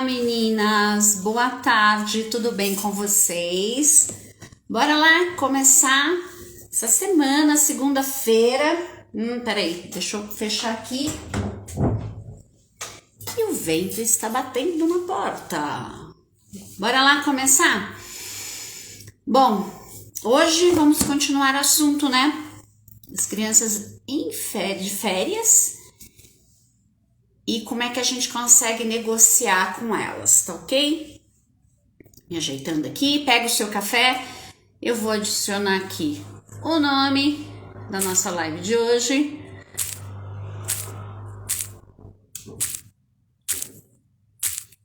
meninas! Boa tarde, tudo bem com vocês? Bora lá começar essa semana, segunda-feira. Peraí, deixa eu fechar aqui. E o vento está batendo na porta. Bora lá começar? Bom, hoje vamos continuar o assunto, né? As crianças de férias. E como é que a gente consegue negociar com elas, tá ok? Me ajeitando aqui, pega o seu café. Eu vou adicionar aqui o nome da nossa live de hoje.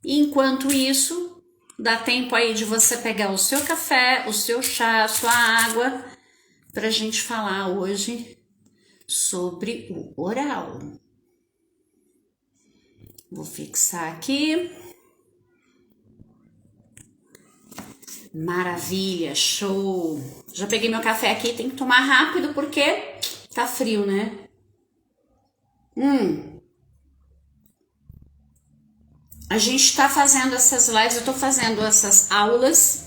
E enquanto isso, dá tempo aí de você pegar o seu café, o seu chá, a sua água, pra gente falar hoje sobre o oral. Vou fixar aqui. Maravilha, show! Já peguei meu café aqui, tem que tomar rápido porque tá frio, né? A gente tá fazendo essas lives, eu tô fazendo essas aulas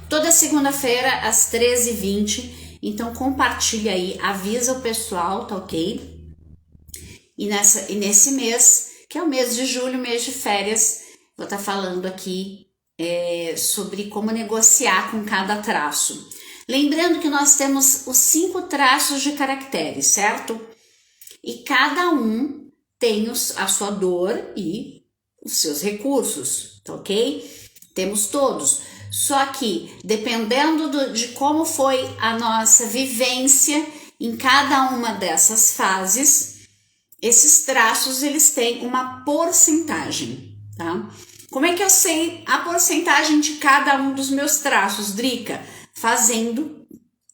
toda segunda-feira às 13h20. Então compartilha aí, avisa o pessoal, tá ok? E nesse mês, que é o mês de julho, mês de férias, vou estar falando aqui sobre como negociar com cada traço. Lembrando que nós temos os 5 traços de caracteres, certo? E cada um tem a sua dor e os seus recursos, tá ok? Temos todos. Só que, dependendo de como foi a nossa vivência em cada uma dessas fases, esses traços, eles têm uma porcentagem, tá? Como é que eu sei a porcentagem de cada um dos meus traços, Drica? Fazendo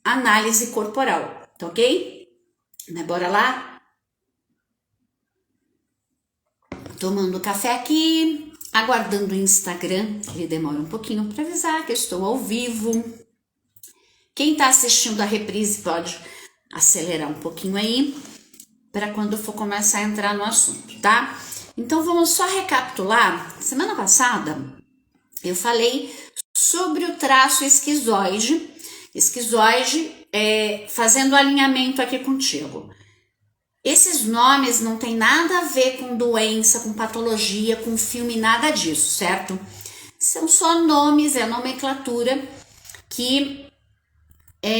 análise corporal, tá ok? Mas bora lá? Tomando café aqui, aguardando o Instagram, ele demora um pouquinho para avisar que eu estou ao vivo. Quem tá assistindo a reprise pode acelerar um pouquinho aí, para quando for começar a entrar no assunto, tá? Então vamos só recapitular. Semana passada eu falei sobre o traço esquizoide. Esquizoide fazendo alinhamento aqui contigo. Esses nomes não tem nada a ver com doença, com patologia, com filme, nada disso, certo? São só nomes, é nomenclatura que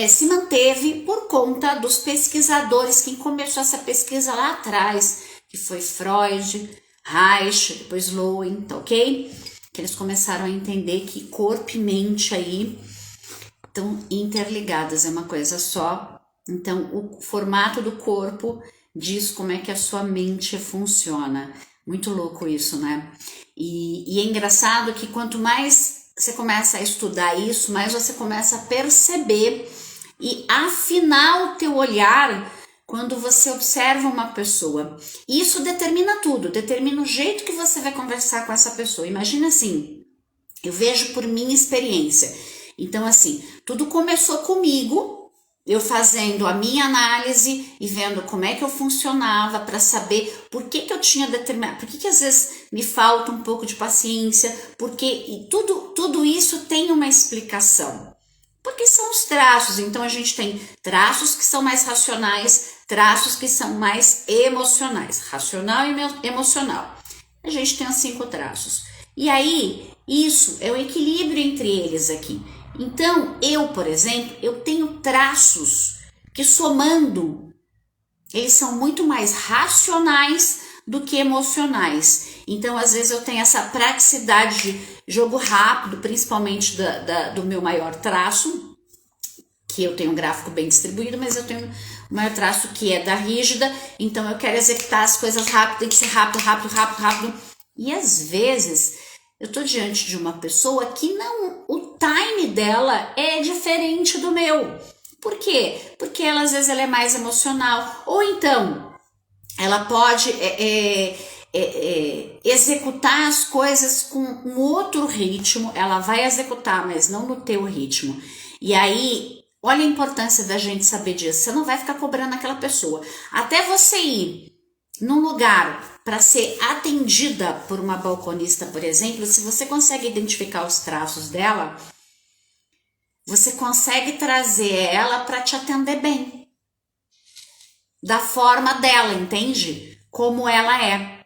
se manteve por conta dos pesquisadores. Quem começou essa pesquisa lá atrás, que foi Freud, Reich, depois Lowen, tá ok? Que eles começaram a entender que corpo e mente aí estão interligadas, é uma coisa só. Então, o formato do corpo diz como é que a sua mente funciona. Muito louco isso, né? E é engraçado que quanto mais você começa a estudar isso, mais você começa a perceber e afinar o teu olhar quando você observa uma pessoa. E isso determina tudo, determina o jeito que você vai conversar com essa pessoa. Imagina assim, eu vejo por minha experiência. Então assim, tudo começou comigo, eu fazendo a minha análise e vendo como é que eu funcionava para saber por que eu tinha determinado, por que às vezes me falta um pouco de paciência, e tudo isso tem uma explicação. Porque são os traços, então a gente tem traços que são mais racionais, traços que são mais emocionais, racional e emocional. A gente tem os 5 traços. E aí, isso é o equilíbrio entre eles aqui. Então, eu, por exemplo, eu tenho traços que somando, eles são muito mais racionais do que emocionais. Então, às vezes eu tenho essa praticidade de jogo rápido, principalmente do meu maior traço, que eu tenho um gráfico bem distribuído, mas eu tenho o maior traço que é da rígida, então eu quero executar as coisas rápido, tem que ser rápido. E às vezes eu tô diante de uma pessoa que o time dela é diferente do meu. Por quê? Porque ela às vezes ela é mais emocional, ou então ela pode executar as coisas com um outro ritmo, ela vai executar, mas não no teu ritmo. E aí, olha a importância da gente saber disso. Você não vai ficar cobrando aquela pessoa. Até você ir num lugar para ser atendida por uma balconista, por exemplo, se você consegue identificar os traços dela, você consegue trazer ela para te atender bem, da forma dela, entende? Como ela é.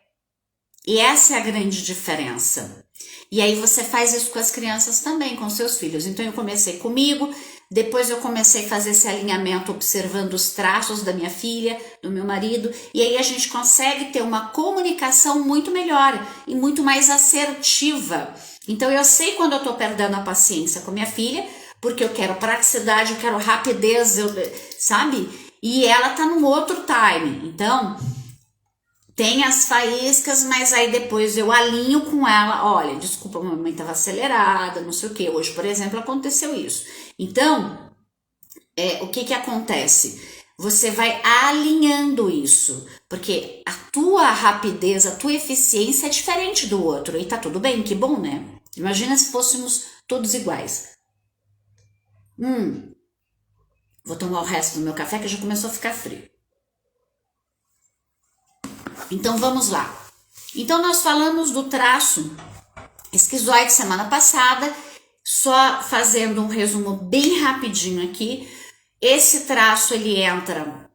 E essa é a grande diferença. E aí você faz isso com as crianças também, com seus filhos. Então eu comecei comigo, depois eu comecei a fazer esse alinhamento observando os traços da minha filha, do meu marido, e aí a gente consegue ter uma comunicação muito melhor e muito mais assertiva. Então eu sei quando eu tô perdendo a paciência com minha filha, porque eu quero praticidade, eu quero rapidez, sabe? E ela tá num outro time. Então, tem as faíscas, mas aí depois eu alinho com ela. Olha, desculpa, a mamãe estava acelerada, não sei o que. Hoje, por exemplo, aconteceu isso. Então, o que acontece? Você vai alinhando isso, porque a tua rapidez, a tua eficiência é diferente do outro. E tá tudo bem, que bom, né? Imagina se fôssemos todos iguais. Vou tomar o resto do meu café que já começou a ficar frio. Então vamos lá. Então nós falamos do traço esquizoide semana passada, só fazendo um resumo bem rapidinho aqui. Esse traço ele entra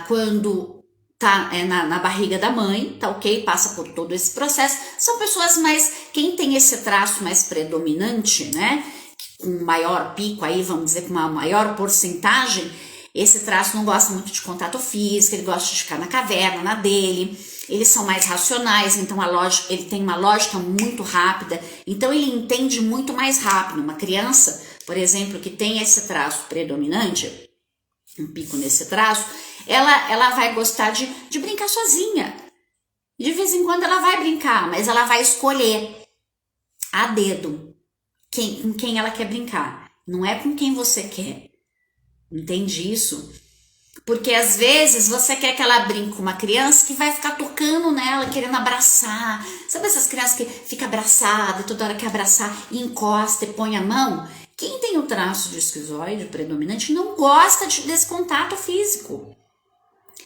quando tá na barriga da mãe, tá ok? Passa por todo esse processo. São pessoas mais, quem tem esse traço mais predominante, né? Com maior pico aí, vamos dizer, com uma maior porcentagem, esse traço não gosta muito de contato físico, ele gosta de ficar na caverna, na dele, eles são mais racionais, então ele tem uma lógica muito rápida, então ele entende muito mais rápido. Uma criança, por exemplo, que tem esse traço predominante, um pico nesse traço, ela vai gostar de brincar sozinha. De vez em quando ela vai brincar, mas ela vai escolher a dedo com quem ela quer brincar, não é com quem você quer. Entende isso? Porque às vezes você quer que ela brinque com uma criança que vai ficar tocando nela, querendo abraçar. Sabe essas crianças que fica abraçada, toda hora quer abraçar e encosta e põe a mão? Quem tem o traço de esquizoide predominante não gosta desse contato físico.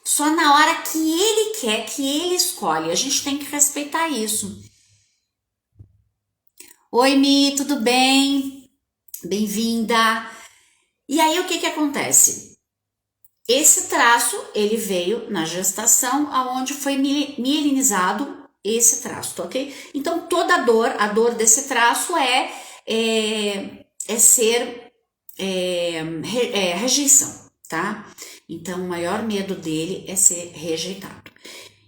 Só na hora que ele quer, que ele escolhe. A gente tem que respeitar isso. Oi, Mi, tudo bem? Bem-vinda! E aí, o que acontece? Esse traço, ele veio na gestação, aonde foi mielinizado esse traço, tá ok? Então, toda a dor desse traço é rejeição, tá? Então, o maior medo dele é ser rejeitado.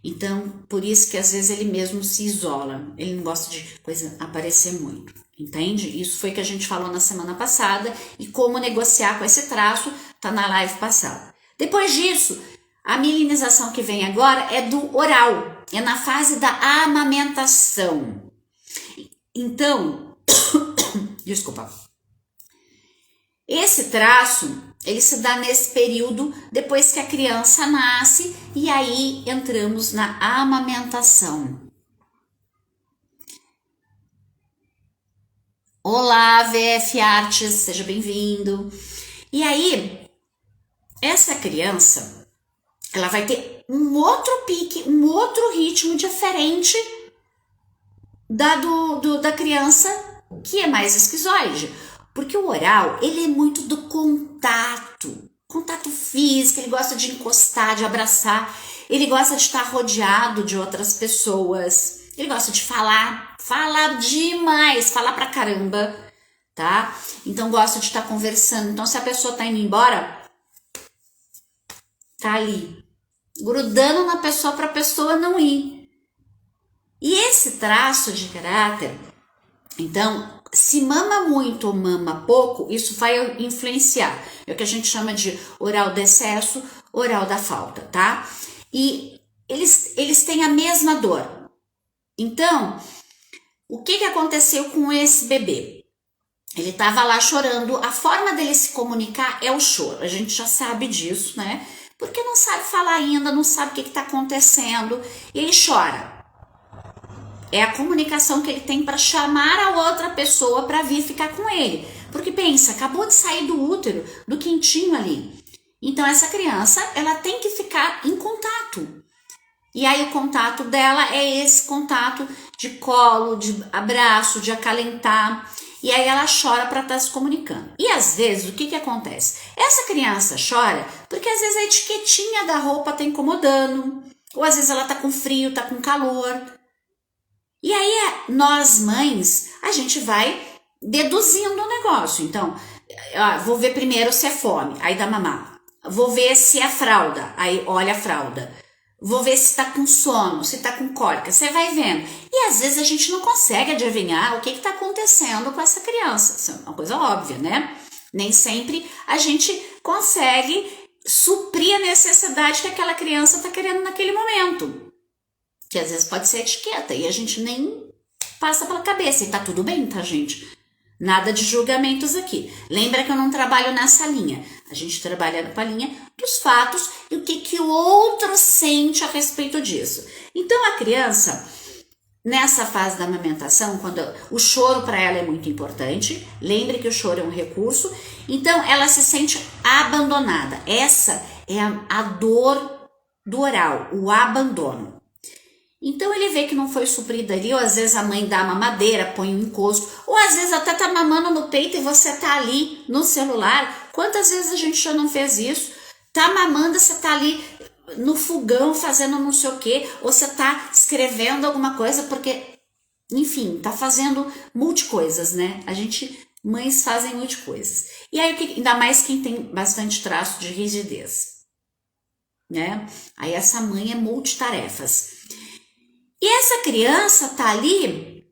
Então, por isso que às vezes ele mesmo se isola, ele não gosta de coisa aparecer muito, entende? Isso foi que a gente falou na semana passada e como negociar com esse traço, tá na live passada. Depois disso, a mielinização que vem agora é do oral, é na fase da amamentação. Então, desculpa, esse traço, ele se dá nesse período depois que a criança nasce e aí entramos na amamentação. Olá, VF Artes, seja bem-vindo. E aí, essa criança, ela vai ter um outro pique, um outro ritmo diferente da criança que é mais esquizoide. Porque o oral, ele é muito do contato físico, ele gosta de encostar, de abraçar, ele gosta de estar rodeado de outras pessoas, ele gosta de falar demais, falar pra caramba, tá? Então gosta de estar conversando, então se a pessoa tá indo embora, tá ali, grudando na pessoa pra pessoa não ir. E esse traço de caráter, então, se mama muito ou mama pouco, isso vai influenciar. É o que a gente chama de oral do excesso, oral da falta, tá? E eles têm a mesma dor. Então, o que aconteceu com esse bebê? Ele estava lá chorando, a forma dele se comunicar é o choro. A gente já sabe disso, né? Porque não sabe falar ainda, não sabe o que está acontecendo, e ele chora. É a comunicação que ele tem para chamar a outra pessoa para vir ficar com ele. Porque pensa, acabou de sair do útero, do quentinho ali. Então essa criança, ela tem que ficar em contato. E aí o contato dela é esse contato de colo, de abraço, de acalentar. E aí ela chora para estar se comunicando. E às vezes, o que acontece? Essa criança chora porque às vezes a etiquetinha da roupa está incomodando, ou às vezes ela está com frio, está com calor. E aí nós mães, a gente vai deduzindo o negócio. Então, vou ver primeiro se é fome, aí dá mamar. Vou ver se é fralda, aí olha a fralda. Vou ver se tá com sono, se tá com cólica, você vai vendo. E às vezes a gente não consegue adivinhar o que tá acontecendo com essa criança. Isso é uma coisa óbvia, né? Nem sempre a gente consegue suprir a necessidade que aquela criança tá querendo naquele momento. Que às vezes pode ser etiqueta e a gente nem passa pela cabeça. E tá tudo bem, tá, gente? Nada de julgamentos aqui. Lembra que eu não trabalho nessa linha. A gente trabalha com a linha dos fatos e o que o outro sente a respeito disso. Então, a criança, nessa fase da amamentação, quando o choro para ela é muito importante, lembre que o choro é um recurso, então ela se sente abandonada. Essa é a dor do oral, o abandono. Então ele vê que não foi suprido ali, ou às vezes a mãe dá uma mamadeira, põe um encosto, ou às vezes até tá mamando no peito e você tá ali no celular. Quantas vezes a gente já não fez isso? Tá mamando, você tá ali no fogão fazendo não sei o quê, ou você tá escrevendo alguma coisa, porque, enfim, tá fazendo multi-coisas, né? A gente, mães fazem multi-coisas. E aí, ainda mais quem tem bastante traço de rigidez, né? Aí essa mãe é multitarefas. E essa criança tá ali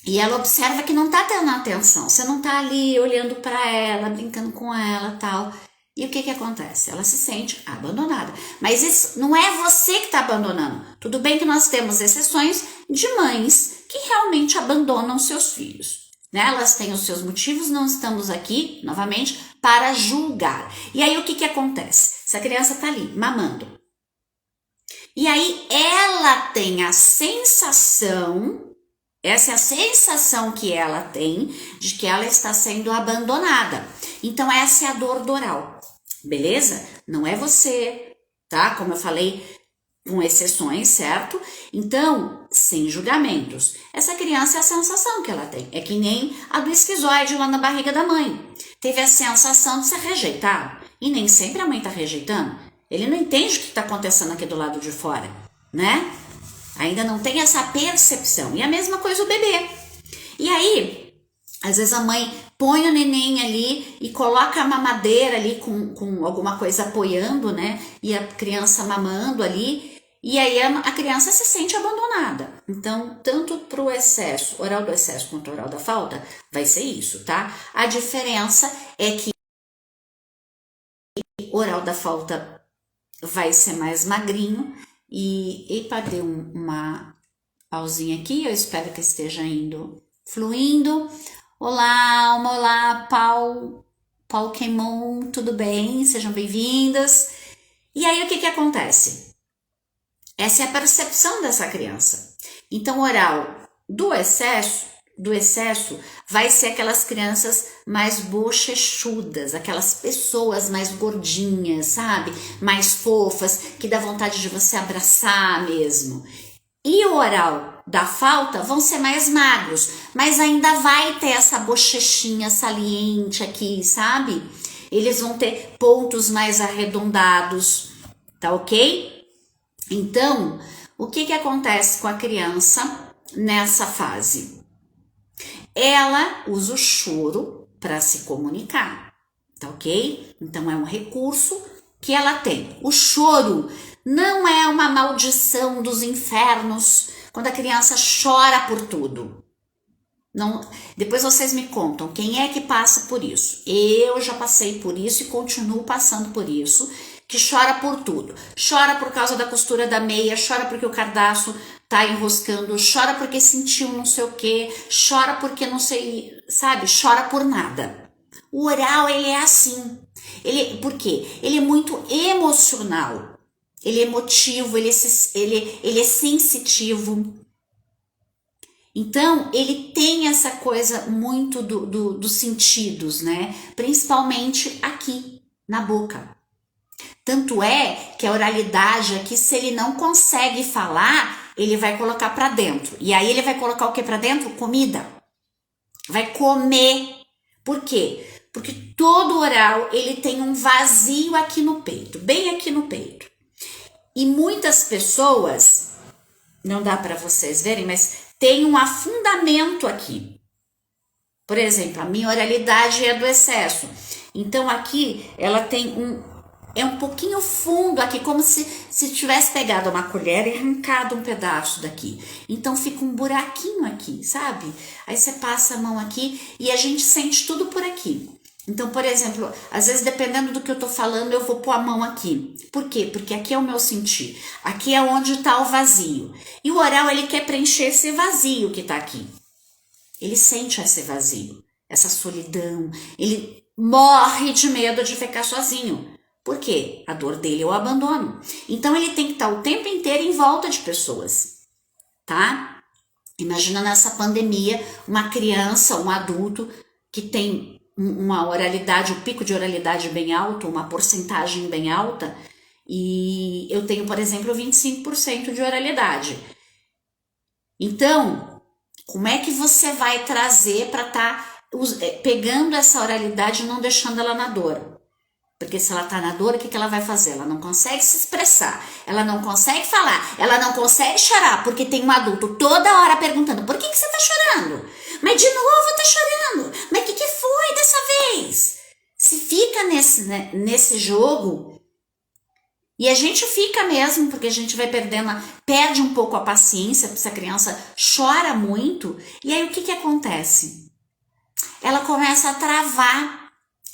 e ela observa que não tá tendo atenção. Você não tá ali olhando para ela, brincando com ela, tal. E o que acontece? Ela se sente abandonada. Mas isso não é você que tá abandonando. Tudo bem que nós temos exceções de mães que realmente abandonam seus filhos, né? Elas têm os seus motivos, não estamos aqui, novamente, para julgar. E aí o que acontece? Essa criança tá ali, mamando. E aí ela tem a sensação, essa é a sensação que ela tem de que ela está sendo abandonada. Então essa é a dor do oral, beleza? Não é você, tá? Como eu falei, com exceções, certo? Então, sem julgamentos. Essa criança é a sensação que ela tem. É que nem a do esquizoide lá na barriga da mãe. Teve a sensação de ser rejeitado. E nem sempre a mãe está rejeitando. Ele não entende o que está acontecendo aqui do lado de fora, né? Ainda não tem essa percepção. E a mesma coisa o bebê. E aí, às vezes a mãe põe o neném ali e coloca a mamadeira ali com alguma coisa apoiando, né? E a criança mamando ali. E aí a criança se sente abandonada. Então, tanto para o excesso, oral do excesso quanto oral da falta, vai ser isso, tá? A diferença é que oral da falta vai ser mais magrinho e dei uma pausinha aqui, eu espero que esteja indo fluindo. Olá, Alma, olá, Paul Queimon, tudo bem? Sejam bem-vindas. E aí o que acontece? Essa é a percepção dessa criança. Então, oral do excesso vai ser aquelas crianças mais bochechudas, aquelas pessoas mais gordinhas, sabe? Mais fofas, que dá vontade de você abraçar mesmo. E o oral da falta vão ser mais magros, mas ainda vai ter essa bochechinha saliente aqui, sabe? Eles vão ter pontos mais arredondados, tá ok? Então, o que acontece com a criança nessa fase? Ela usa o choro para se comunicar, tá ok? Então é um recurso que ela tem. O choro não é uma maldição dos infernos, quando a criança chora por tudo. Não, depois vocês me contam quem é que passa por isso. Eu já passei por isso e continuo passando por isso, que chora por tudo. Chora por causa da costura da meia, chora porque o cardaço tá enroscando, chora porque sentiu não sei o que, chora porque não sei, sabe? Chora por nada. O oral, ele é assim. Por quê? Ele é muito emocional. Ele é emotivo, ele é sensitivo. Então, ele tem essa coisa muito dos sentidos, né? Principalmente aqui, na boca. Tanto é que a oralidade aqui, se ele não consegue falar, ele vai colocar para dentro. E aí ele vai colocar o que para dentro? Comida. Vai comer. Por quê? Porque todo oral, ele tem um vazio aqui no peito, bem aqui no peito. E muitas pessoas, não dá para vocês verem, mas tem um afundamento aqui. Por exemplo, a minha oralidade é do excesso. Então aqui ela tem um pouquinho fundo aqui, como se tivesse pegado uma colher e arrancado um pedaço daqui. Então fica um buraquinho aqui, sabe? Aí você passa a mão aqui e a gente sente tudo por aqui. Então, por exemplo, às vezes dependendo do que eu tô falando, eu vou pôr a mão aqui. Por quê? Porque aqui é o meu sentir. Aqui é onde tá o vazio. E o oral, ele quer preencher esse vazio que tá aqui. Ele sente esse vazio, essa solidão. Ele morre de medo de ficar sozinho. Por quê? A dor dele é o abandono. Então, ele tem que estar o tempo inteiro em volta de pessoas, tá? Imagina nessa pandemia, uma criança, um adulto que tem uma oralidade, o pico de oralidade bem alto, uma porcentagem bem alta, e eu tenho, por exemplo, 25% de oralidade. Então, como é que você vai trazer para estar pegando essa oralidade e não deixando ela na dor? Porque se ela tá na dor, o que ela vai fazer? Ela não consegue se expressar, ela não consegue falar, ela não consegue chorar, porque tem um adulto toda hora perguntando, por que você tá chorando? Mas de novo tá chorando, mas o que foi dessa vez? Se fica nesse jogo, e a gente fica mesmo, porque a gente vai perde um pouco a paciência, porque essa criança chora muito, e aí o que acontece? Ela começa a travar.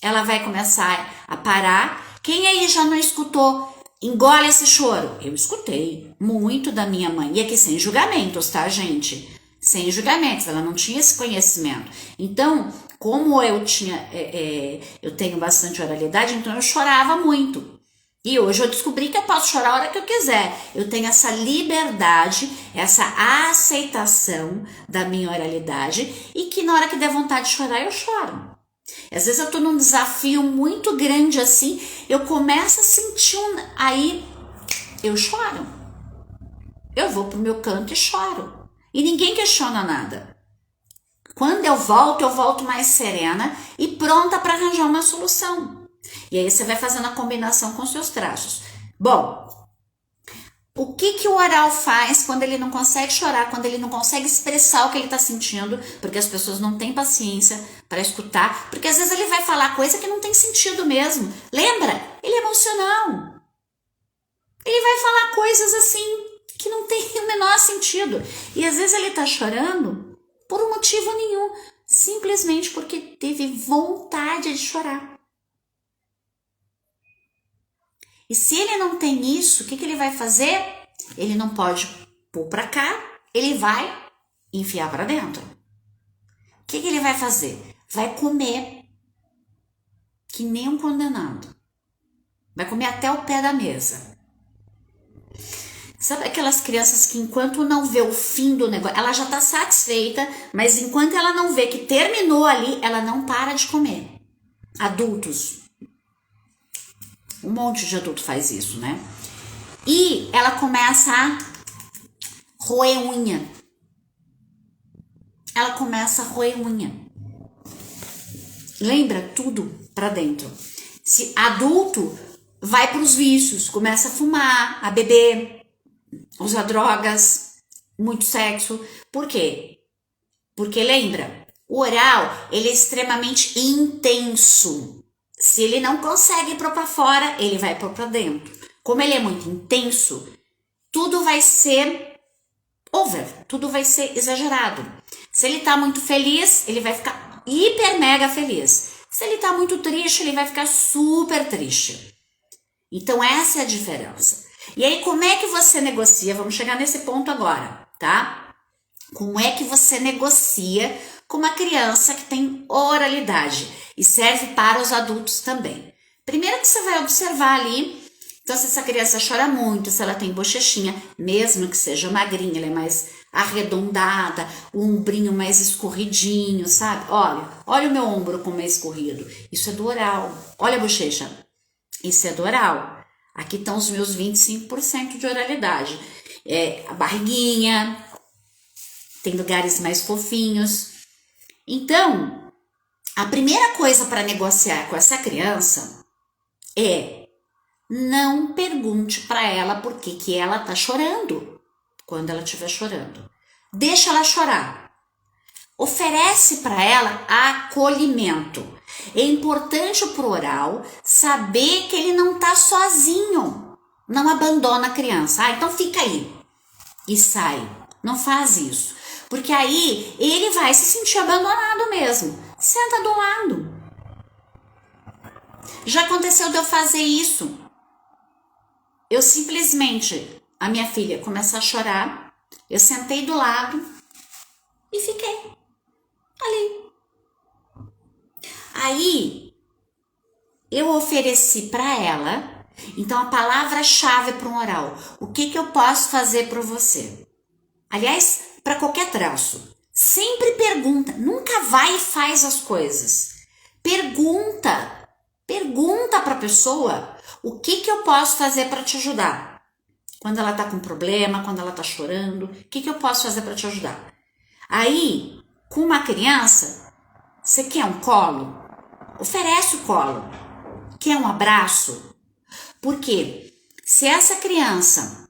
Ela vai começar a parar. Quem aí já não escutou? Engole esse choro. Eu escutei muito da minha mãe. E aqui sem julgamentos, tá, gente? Sem julgamentos. Ela não tinha esse conhecimento. Então, como eu tenho bastante oralidade, então eu chorava muito. E hoje eu descobri que eu posso chorar a hora que eu quiser. Eu tenho essa liberdade, essa aceitação da minha oralidade e que na hora que der vontade de chorar, eu choro. Às vezes eu tô num desafio muito grande assim, eu começo a sentir aí eu choro. Eu vou pro meu canto e choro. E ninguém questiona nada. Quando eu volto mais serena e pronta para arranjar uma solução. E aí você vai fazendo a combinação com seus traços. Bom, o que o oral faz quando ele não consegue chorar, quando ele não consegue expressar o que ele está sentindo, porque as pessoas não têm paciência para escutar, porque às vezes ele vai falar coisa que não tem sentido mesmo. Lembra? Ele é emocional. Ele vai falar coisas assim que não tem o menor sentido. E às vezes ele está chorando por um motivo nenhum, simplesmente porque teve vontade de chorar. E se ele não tem isso, o que ele vai fazer? Ele não pode pôr para cá, ele vai enfiar para dentro. O que ele vai fazer? Vai comer que nem um condenado. Vai comer até o pé da mesa. Sabe aquelas crianças que enquanto não vê o fim do negócio, ela já está satisfeita, mas enquanto ela não vê que terminou ali, ela não para de comer. Adultos. Um monte de adulto faz isso, né? E ela começa a roer unha. Ela começa a roer unha. Lembra? Tudo pra dentro. Se adulto, vai pros vícios. Começa a fumar, a beber, usar drogas, muito sexo. Por quê? Porque lembra, o oral, ele é extremamente intenso. Se ele não consegue pôr para fora, ele vai pôr para dentro. Como ele é muito intenso, tudo vai ser over, tudo vai ser exagerado. Se ele tá muito feliz, ele vai ficar hiper mega feliz. Se ele tá muito triste, ele vai ficar super triste. Então essa é a diferença. E aí como é que você negocia? Vamos chegar nesse ponto agora, tá? Como é que você negocia com uma criança que tem oralidade? E serve para os adultos também. Primeiro que você vai observar ali, então se essa criança chora muito, se ela tem bochechinha, mesmo que seja magrinha, ela é mais arredondada, o ombrinho mais escorridinho, sabe? Olha o meu ombro como é escorrido. Isso é do oral. Olha a bochecha. Isso é do oral. Aqui estão os meus 25% de oralidade. A barriguinha, tem lugares mais fofinhos. Então, a primeira coisa para negociar com essa criança é não pergunte para ela por que ela tá chorando quando ela estiver chorando. Deixa ela chorar. Oferece para ela acolhimento. É importante pro oral saber que ele não tá sozinho. Não abandona a criança. Então fica aí e sai. Não faz isso. Porque aí ele vai se sentir abandonado mesmo. Senta do lado. Já aconteceu de eu fazer isso. Eu simplesmente, a minha filha começou a chorar, eu sentei do lado e fiquei ali. Aí, eu ofereci para ela, então a palavra-chave para um oral, o que eu posso fazer para você? Aliás, para qualquer traço, sempre pergunta, nunca vai e faz as coisas. Pergunta para a pessoa o que eu posso fazer para te ajudar. Quando ela tá com problema, quando ela tá chorando, o que eu posso fazer para te ajudar? Aí, com uma criança, você quer um colo? Oferece o colo. Quer um abraço? Porque se essa criança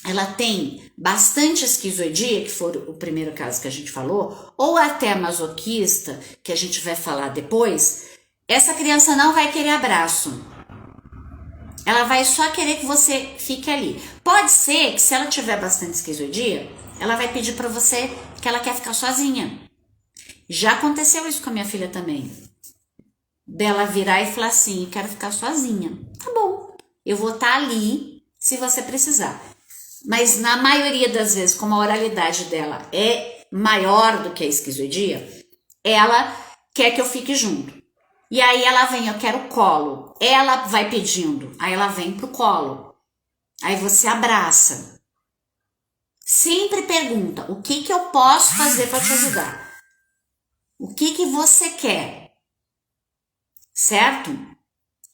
ela tem bastante esquizoidia, que foi o primeiro caso que a gente falou, ou até masoquista, que a gente vai falar depois, essa criança não vai querer abraço. Ela vai só querer que você fique ali. Pode ser que se ela tiver bastante esquizoidia, ela vai pedir para você que ela quer ficar sozinha. Já aconteceu isso com a minha filha também. Dela virar e falar assim, quero ficar sozinha. Tá bom, eu vou estar ali se você precisar. Mas na maioria das vezes, como a oralidade dela é maior do que a esquizoidia, ela quer que eu fique junto. E aí ela vem, eu quero colo. Ela vai pedindo, aí ela vem pro colo. Aí você abraça. Sempre pergunta, o que eu posso fazer para te ajudar? O que você quer? Certo?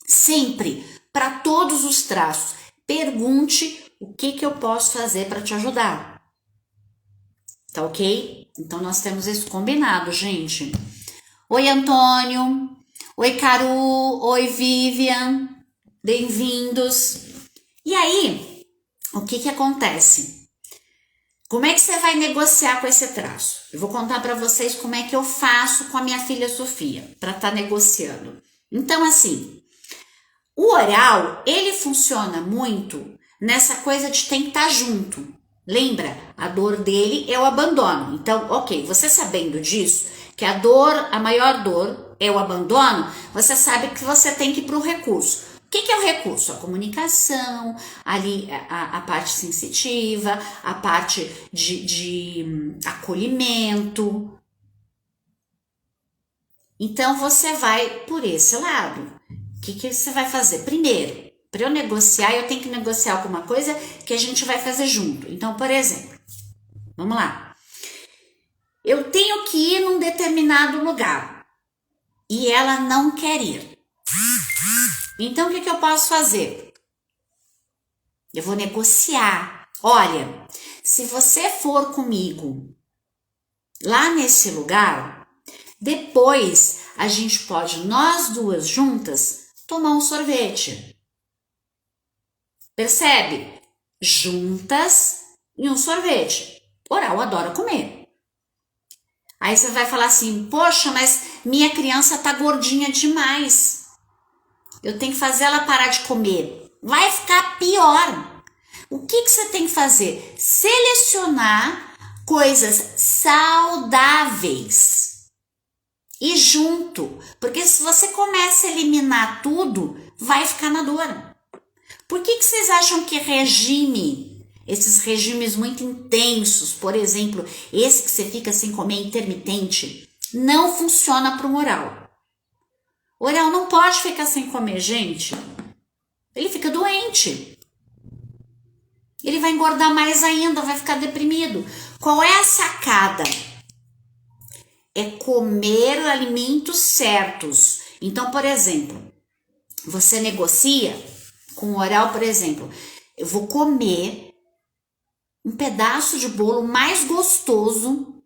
Sempre, para todos os traços, pergunte o que eu posso fazer para te ajudar. Tá ok? Então nós temos isso combinado, gente. Oi, Antônio. Oi, Caru. Oi, Vivian. Bem-vindos. E aí, o que acontece? Como é que você vai negociar com esse traço? Eu vou contar para vocês como é que eu faço com a minha filha Sofia para estar negociando. Então, assim, o oral, ele funciona muito nessa coisa de tem que estar junto. Lembra? A dor dele é o abandono. Então, ok, você sabendo disso, que a maior dor é o abandono, você sabe que você tem que ir para o recurso. O que é o recurso? A comunicação, ali a parte sensitiva, a parte de acolhimento. Então, você vai por esse lado. O que você vai fazer? Primeiro, para eu negociar, eu tenho que negociar alguma coisa que a gente vai fazer junto. Então, por exemplo, vamos lá. Eu tenho que ir num determinado lugar e ela não quer ir. Então, o que eu posso fazer? Eu vou negociar. Olha, se você for comigo lá nesse lugar, depois a gente pode, nós duas juntas, tomar um sorvete. Percebe? Juntas e um sorvete. Oral adora comer. Aí você vai falar assim, poxa, mas minha criança tá gordinha demais. Eu tenho que fazer ela parar de comer. Vai ficar pior. O que você tem que fazer? Selecionar coisas saudáveis. E junto. Porque se você começa a eliminar tudo, vai ficar na dor. Por que vocês acham que regime, esses regimes muito intensos, por exemplo, esse que você fica sem comer intermitente, não funciona para o oral? O oral não pode ficar sem comer, gente. Ele fica doente. Ele vai engordar mais ainda, vai ficar deprimido. Qual é a sacada? É comer alimentos certos. Então, por exemplo, você negocia Com o oral, por exemplo, eu vou comer um pedaço de bolo mais gostoso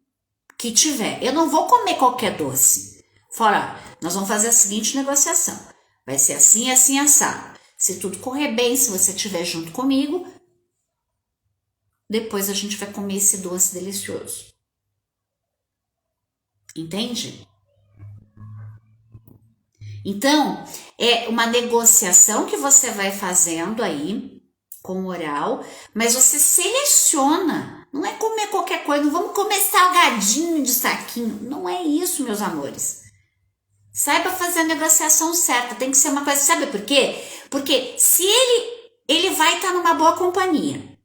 que tiver. Eu não vou comer qualquer doce. Fora, nós vamos fazer a seguinte negociação. Vai ser assim, assim, assado. Se tudo correr bem, se você estiver junto comigo, depois a gente vai comer esse doce delicioso. Entende? Então, é uma negociação que você vai fazendo aí com o oral, mas você seleciona. Não é comer qualquer coisa, não vamos comer salgadinho de saquinho. Não é isso, meus amores. Saiba fazer a negociação certa, tem que ser uma coisa, sabe por quê? Porque se ele vai estar numa boa companhia.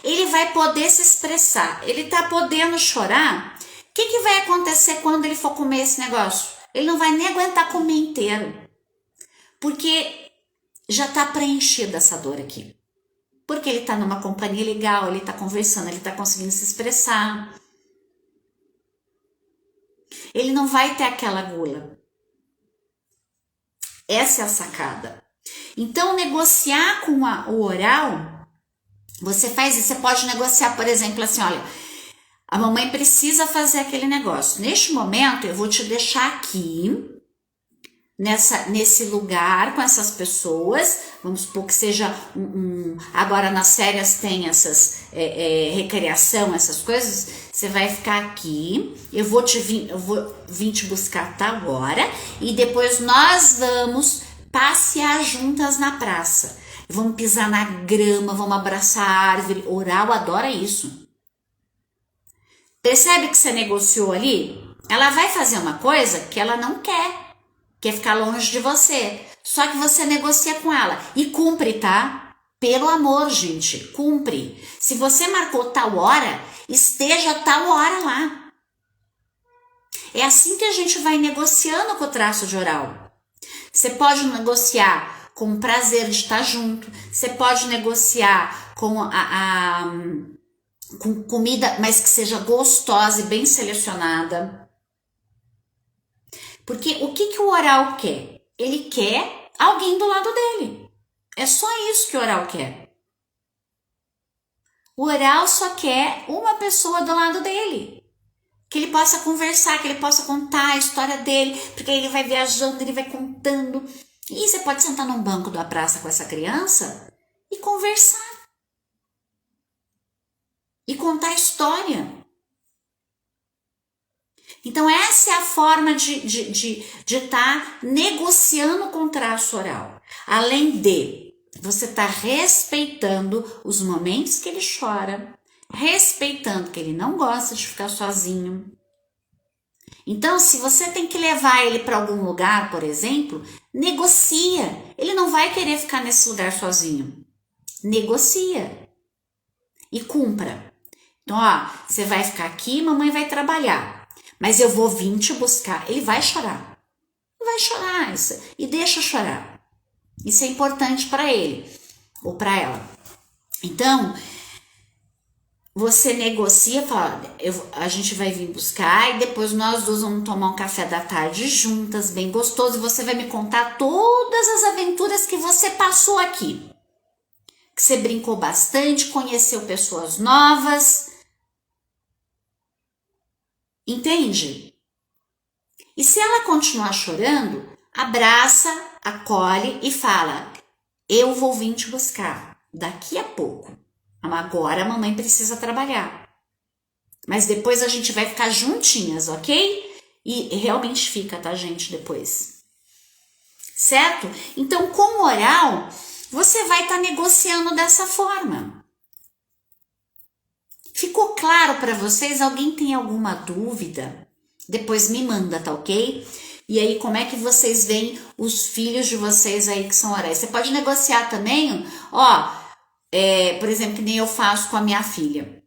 Ele vai poder se expressar, ele tá podendo chorar. O que vai acontecer quando ele for comer esse negócio? Ele não vai nem aguentar comer inteiro, porque já tá preenchida essa dor aqui. Porque ele tá numa companhia legal, ele tá conversando, ele tá conseguindo se expressar. Ele não vai ter aquela gula. Essa é a sacada. Então, negociar com o oral, você faz isso. Você pode negociar, por exemplo, assim, olha, a mamãe precisa fazer aquele negócio. Neste momento, eu vou te deixar aqui, nesse lugar, com essas pessoas. Vamos supor que seja agora nas férias tem essas recreação, essas coisas. Você vai ficar aqui, eu vou vir te buscar tal hora e depois nós vamos passear juntas na praça. Vamos pisar na grama, vamos abraçar a árvore. Oral adora isso. Percebe que você negociou ali? Ela vai fazer uma coisa que ela não quer ficar longe de você. Só que você negocia com ela e cumpre, tá? Pelo amor, gente, cumpre. Se você marcou tal hora, esteja tal hora lá. É assim que a gente vai negociando com o traço de oral. Você pode negociar com o prazer de estar junto. Você pode negociar com com comida, mas que seja gostosa e bem selecionada. Porque o que o oral quer? Ele quer alguém do lado dele. É só isso que o oral quer. O oral só quer uma pessoa do lado dele. Que ele possa conversar, que ele possa contar a história dele, porque ele vai viajando, ele vai contando. E você pode sentar num banco da praça com essa criança e conversar. E contar a história. Então, essa é a forma de estar negociando com o traço oral. Além de você estar respeitando os momentos que ele chora, respeitando que ele não gosta de ficar sozinho. Então, se você tem que levar ele para algum lugar, por exemplo, negocia. Ele não vai querer ficar nesse lugar sozinho. Negocia. E cumpra. Então, ó, você vai ficar aqui, mamãe vai trabalhar. Mas eu vou vir te buscar. Ele vai chorar. Vai chorar. Isso. E deixa chorar. Isso é importante para ele ou para ela. Então, você negocia, fala, a gente vai vir buscar e depois nós duas vamos tomar um café da tarde juntas, bem gostoso. E você vai me contar todas as aventuras que você passou aqui. Que você brincou bastante, conheceu pessoas novas. Entende? E se ela continuar chorando, abraça, acolhe e fala, eu vou vir te buscar daqui a pouco. Agora a mamãe precisa trabalhar. Mas depois a gente vai ficar juntinhas, ok? E realmente fica, tá, gente, depois. Certo? Então, com o oral, você vai estar negociando dessa forma. Ficou claro para vocês? Alguém tem alguma dúvida? Depois me manda, tá ok? E aí, como é que vocês veem os filhos de vocês aí que são orais? Você pode negociar também, ó, por exemplo, que nem eu faço com a minha filha.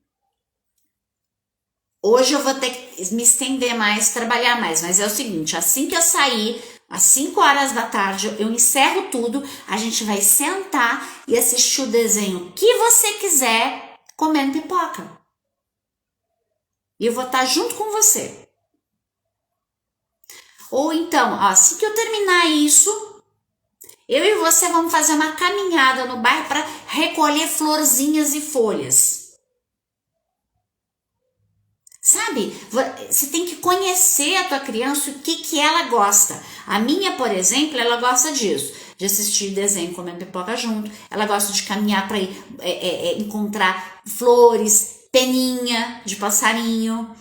Hoje eu vou ter que me estender mais, trabalhar mais, mas é o seguinte, assim que eu sair, às 5 horas da tarde, eu encerro tudo, a gente vai sentar e assistir o desenho que você quiser, comendo pipoca. E eu vou estar junto com você. Ou então, assim que eu terminar isso, Eu e você vamos fazer uma caminhada no bairro para recolher florzinhas e folhas. Sabe? Você tem que conhecer a tua criança, o que ela gosta. A minha, por exemplo, ela gosta disso. De assistir desenho comendo pipoca junto. Ela gosta de caminhar para ir encontrar flores, peninha de passarinho.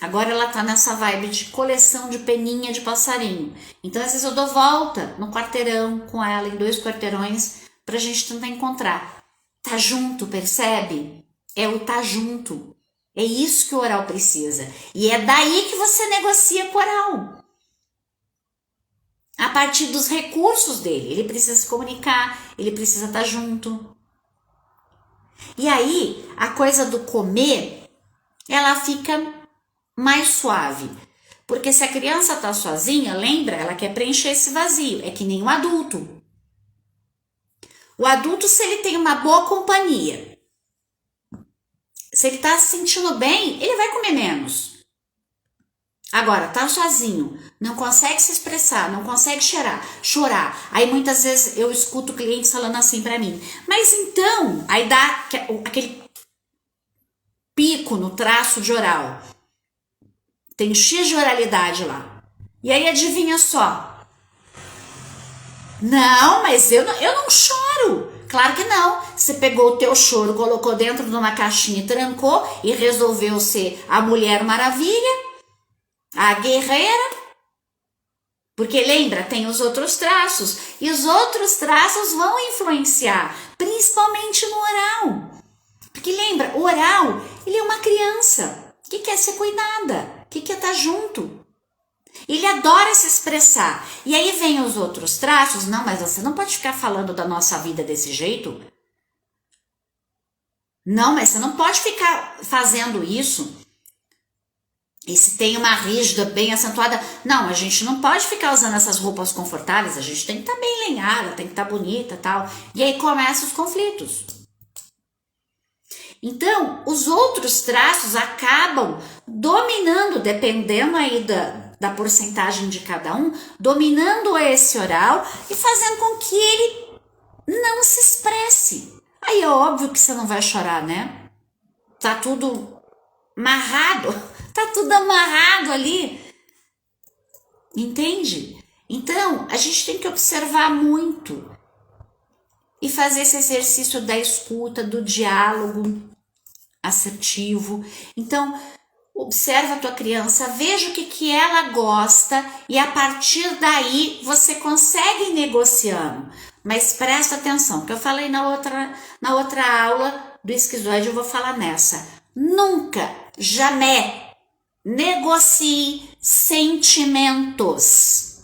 Agora ela tá nessa vibe de coleção de peninha de passarinho. Então, às vezes eu dou volta no quarteirão com ela, em 2 quarteirões, pra gente tentar encontrar. Tá junto, percebe? É o tá junto. É isso que o oral precisa. E é daí que você negocia com o oral. A partir dos recursos dele. Ele precisa se comunicar, ele precisa estar junto. E aí, a coisa do comer, ela fica mais suave. Porque se a criança tá sozinha, lembra, ela quer preencher esse vazio. É que nem o adulto. O adulto, se ele tem uma boa companhia, se ele tá se sentindo bem, ele vai comer menos. Agora, tá sozinho, não consegue se expressar, não consegue chorar. Aí muitas vezes eu escuto clientes falando assim pra mim, mas então, aí dá aquele pico no traço de oral. Tem X de oralidade lá. E aí adivinha só. Não, mas eu não choro. Claro que não. Você pegou o teu choro, colocou dentro de uma caixinha e trancou e resolveu ser a Mulher Maravilha, a guerreira. Porque lembra, tem os outros traços. E os outros traços vão influenciar, principalmente no oral. Porque lembra, o oral, ele é uma criança que quer ser cuidada, que quer estar junto. Ele adora se expressar. E aí vem os outros traços. Não, mas você não pode ficar falando da nossa vida desse jeito. Não, mas você não pode ficar fazendo isso. E se tem uma rígida bem acentuada, não, a gente não pode ficar usando essas roupas confortáveis, a gente tem que estar bem lenhada, tem que estar bonita e tal. E aí começam os conflitos. Então, os outros traços acabam dominando, dependendo aí da porcentagem de cada um, dominando esse oral e fazendo com que ele não se expresse. Aí é óbvio que você não vai chorar, né? Tá tudo amarrado, tá tudo amarrado ali. Entende? Então, a gente tem que observar muito e fazer esse exercício da escuta, do diálogo assertivo. Então, observa a tua criança, veja o que ela gosta e a partir daí você consegue ir negociando. Mas presta atenção, que eu falei na outra aula do esquizoide, eu vou falar nessa. Nunca, jamais negocie sentimentos.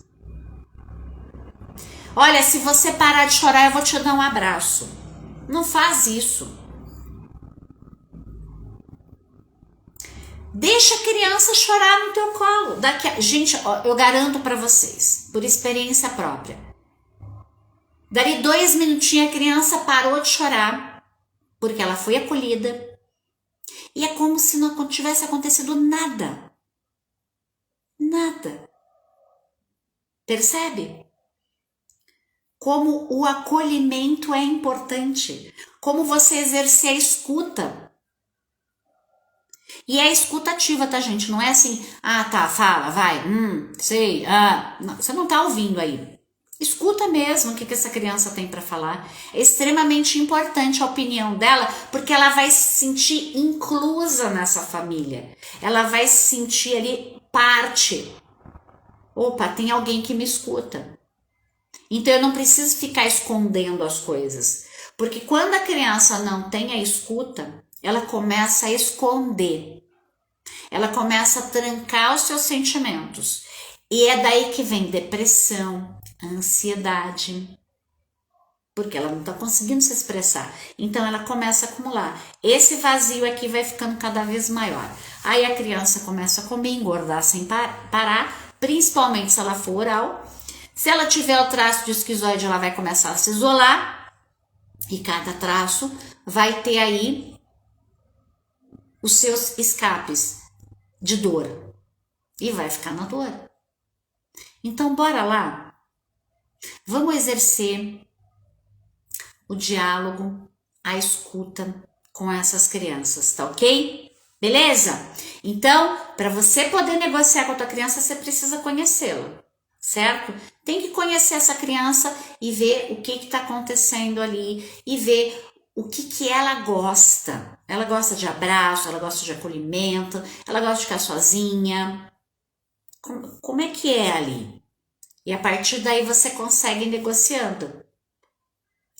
Olha, se você parar de chorar, eu vou te dar um abraço. Não faz isso. Deixa a criança chorar no teu colo. Gente, eu garanto para vocês, por experiência própria. Dali 2 minutinhos a criança parou de chorar, porque ela foi acolhida. E é como se não tivesse acontecido nada. Nada. Percebe? Como o acolhimento é importante. Como você exercer a escuta. E é escutativa, tá, gente? Não é assim, tá, fala, vai, sei, não, você não tá ouvindo aí. Escuta mesmo o que essa criança tem para falar. É extremamente importante a opinião dela, porque ela vai se sentir inclusa nessa família. Ela vai se sentir ali parte. Opa, tem alguém que me escuta. Então eu não preciso ficar escondendo as coisas. Porque quando a criança não tem a escuta, ela começa a esconder. Ela começa a trancar os seus sentimentos. E é daí que vem depressão, ansiedade. Porque ela não está conseguindo se expressar. Então ela começa a acumular. Esse vazio aqui vai ficando cada vez maior. Aí a criança começa a comer, engordar sem parar, principalmente se ela for oral. Se ela tiver o traço de esquizoide, ela vai começar a se isolar. E cada traço vai ter aí os seus escapes de dor. E vai ficar na dor. Então, bora lá. Vamos exercer o diálogo, a escuta com essas crianças, tá ok? Beleza? Então, para você poder negociar com a tua criança, você precisa conhecê-la, certo? Tem que conhecer essa criança e ver o que está acontecendo ali e ver o que ela gosta. Ela gosta de abraço, ela gosta de acolhimento, ela gosta de ficar sozinha. Como é que é ali? E a partir daí você consegue ir negociando,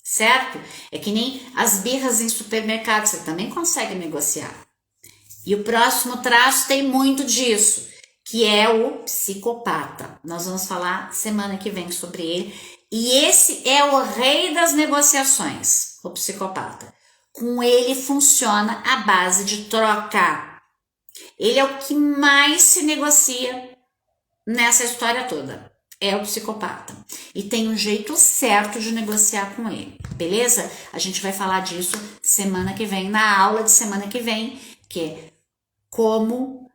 certo? É que nem as birras em supermercado, você também consegue negociar. E o próximo traço tem muito disso, que é o psicopata. Nós vamos falar semana que vem sobre ele. E esse é o rei das negociações, o psicopata. Com ele funciona a base de troca. Ele é o que mais se negocia nessa história toda. É o psicopata. E tem um jeito certo de negociar com ele, beleza? A gente vai falar disso semana que vem, na aula de semana que vem, que é como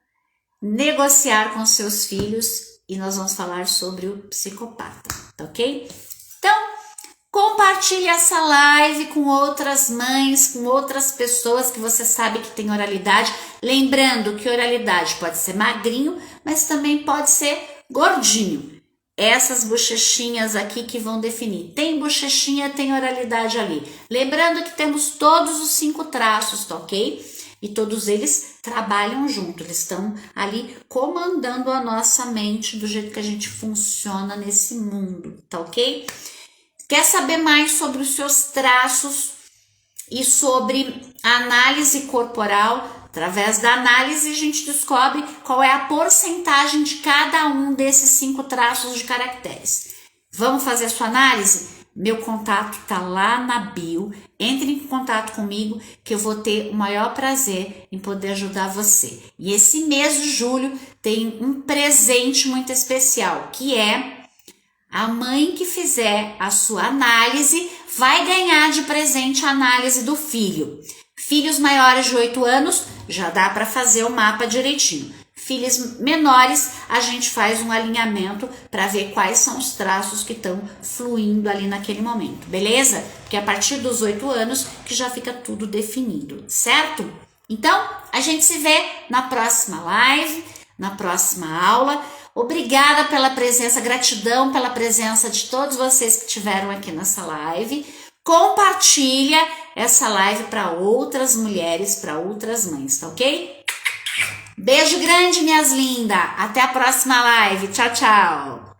negociar com seus filhos, e nós vamos falar sobre o psicopata, tá ok? Então, compartilhe essa live com outras mães, com outras pessoas que você sabe que tem oralidade. Lembrando que oralidade pode ser magrinho, mas também pode ser gordinho. Essas bochechinhas aqui que vão definir. Tem bochechinha, tem oralidade ali. Lembrando que temos todos os 5 traços, tá ok? E todos eles trabalham junto, eles estão ali comandando a nossa mente do jeito que a gente funciona nesse mundo, tá ok? Quer saber mais sobre os seus traços e sobre a análise corporal? Através da análise a gente descobre qual é a porcentagem de cada um desses 5 traços de caracteres. Vamos fazer a sua análise? Meu contato tá lá na bio. Entre em contato comigo que eu vou ter o maior prazer em poder ajudar você. E esse mês de julho tem um presente muito especial, que é a mãe que fizer a sua análise vai ganhar de presente a análise do filho. Filhos maiores de 8 anos já dá para fazer o mapa direitinho. Filhos menores, a gente faz um alinhamento para ver quais são os traços que estão fluindo ali naquele momento, beleza? Porque a partir dos 8 anos que já fica tudo definido, certo? Então, a gente se vê na próxima live, na próxima aula. Obrigada pela presença, gratidão pela presença de todos vocês que estiveram aqui nessa live. Compartilha essa live para outras mulheres, para outras mães, tá ok? Beijo grande, minhas lindas. Até a próxima live. Tchau, tchau.